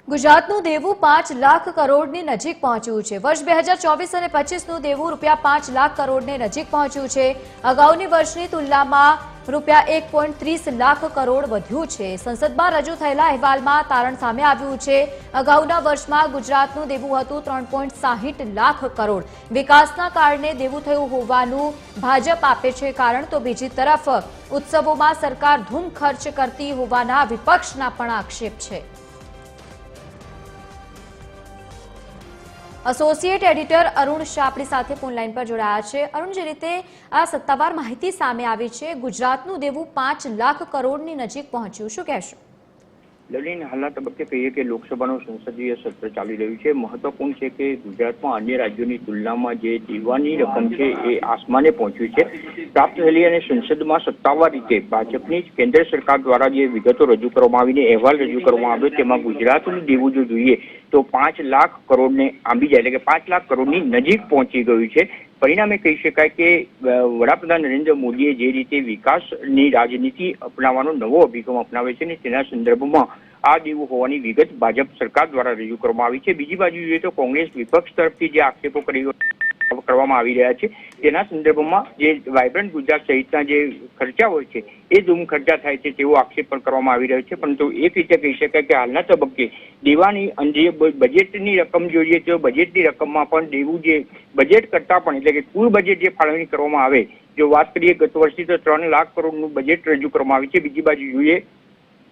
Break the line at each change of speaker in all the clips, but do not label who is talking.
ગુજરાતનું દેવું 5 લાખ કરોડની નજીક પહોંચ્યું છે। વર્ષ 2024 અને 25નું દેવું રૂપિયા 5 લાખ કરોડની નજીક પહોંચ્યું છે। અગાઉની વર્ષની તુલનામાં રૂપિયા 1.30 લાખ કરોડ વધ્યું છે। સંસદમાં રજૂ થયેલા અહેવાલમાં તારણ સામે આવ્યું છે। અગાઉના વર્ષમાં ગુજરાતનું દેવું હતું 3.60 લાખ કરોડ। વિકાસના કારણે દેવું થયું હોવાનું ભાજપ આપે છે કારણ, તો બીજી તરફ ઉત્સવોમાં સરકાર ધૂમ ખર્ચ કરતી હોવાના વિપક્ષના પણ આક્ષેપ છે। એસોસિએટ એડિટર અરુણ શાહ આપણી સાથે ફોન લાઈન પર જોડાયા છે। અરુણ, જે રીતે આ સત્તાવાર માહિતી સામે આવી છે, ગુજરાતનું દેવું 5 લાખ કરોડની નજીક પહોંચ્યું, શું કહેશો?
લલિન, હાલના તબક્કે કહીએ કે લોકસભાનું સંસદીય સત્ર ચાલી રહ્યું છે। મહત્વપૂર્ણ છે કે ગુજરાતમાં અન્ય રાજ્યોની તુલનામાં જે દેવાની રકમ છે એ આસમાને પહોંચ્યું છે। પ્રાપ્ત થયેલી અને સંસદમાં સત્તાવાર રીતે ભાજપની કેન્દ્ર સરકાર દ્વારા જે વિગતો રજૂ કરવામાં આવીને અહેવાલ રજૂ કરવામાં આવ્યો, તેમાં ગુજરાતનું દેવું જો જોઈએ તો 5 લાખ કરોડને આંબી જાય, એટલે કે 5 લાખ કરોડની નજીક પહોંચી ગયું છે। પરિણામે કહી શકાય કે વડાપ્રધાન નરેન્દ્ર મોદીએ જે રીતે વિકાસની રાજનીતિ અપનાવવાનો નવો અભિગમ અપનાવે છે ને તેના સંદર્ભમાં આ દેવું હોવાની વિગત ભાજપ સરકાર દ્વારા રજૂ કરવામાં આવી છે। બીજી બાજુ જોઈએ તો કોંગ્રેસ વિપક્ષ તરફથી જે આક્ષેપો કરવામાં આવી રહ્યા છે તેના સંદર્ભમાં જે વાયબ્રન્ટ ગુજરાત સહિતના જે ખર્ચા હોય છે એ ધૂમ ખર્ચા થાય છે તેવો આક્ષેપ પણ કરવામાં આવી રહ્યો છે। પરંતુ એક રીતે કહી શકાય કે હાલના તબક્કે દેવાની જે બજેટની રકમ જોઈએ તો બજેટની રકમમાં પણ દેવું જે બજેટ કરતા પણ, એટલે કે કુલ બજેટ જે ફાળવણી કરવામાં આવે, જો વાત કરીએ ગત વર્ષથી તો 3 લાખ કરોડનું બજેટ રજૂ કરવામાં આવી છે। બીજી બાજુ જોઈએ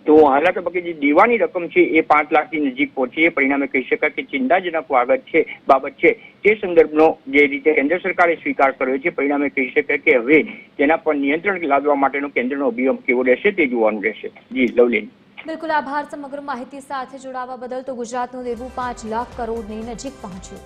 તો હાલના તબક્કે જે દેવાની રકમ છે એ 5 લાખની નજીક પહોંચી છે। પરિણામે કહી શકાય કે ચિંતાજનક બાબત છે તે સંદર્ભનો જે રીતે કેન્દ્ર સરકારે સ્વીકાર કર્યો છે, પરિણામે કહી શકાય કે હવે તેના પર નિયંત્રણ લાદવા માટેનો કેન્દ્રનો અભિગમ કેવો રહેશે તે જોવાનું રહેશે। જી લવલીન,
બિલકુલ આભાર સમગ્ર માહિતી સાથે જોડાવા બદલ। તો ગુજરાતનું દેવું 5 લાખ કરોડની નજીક પહોંચ્યું।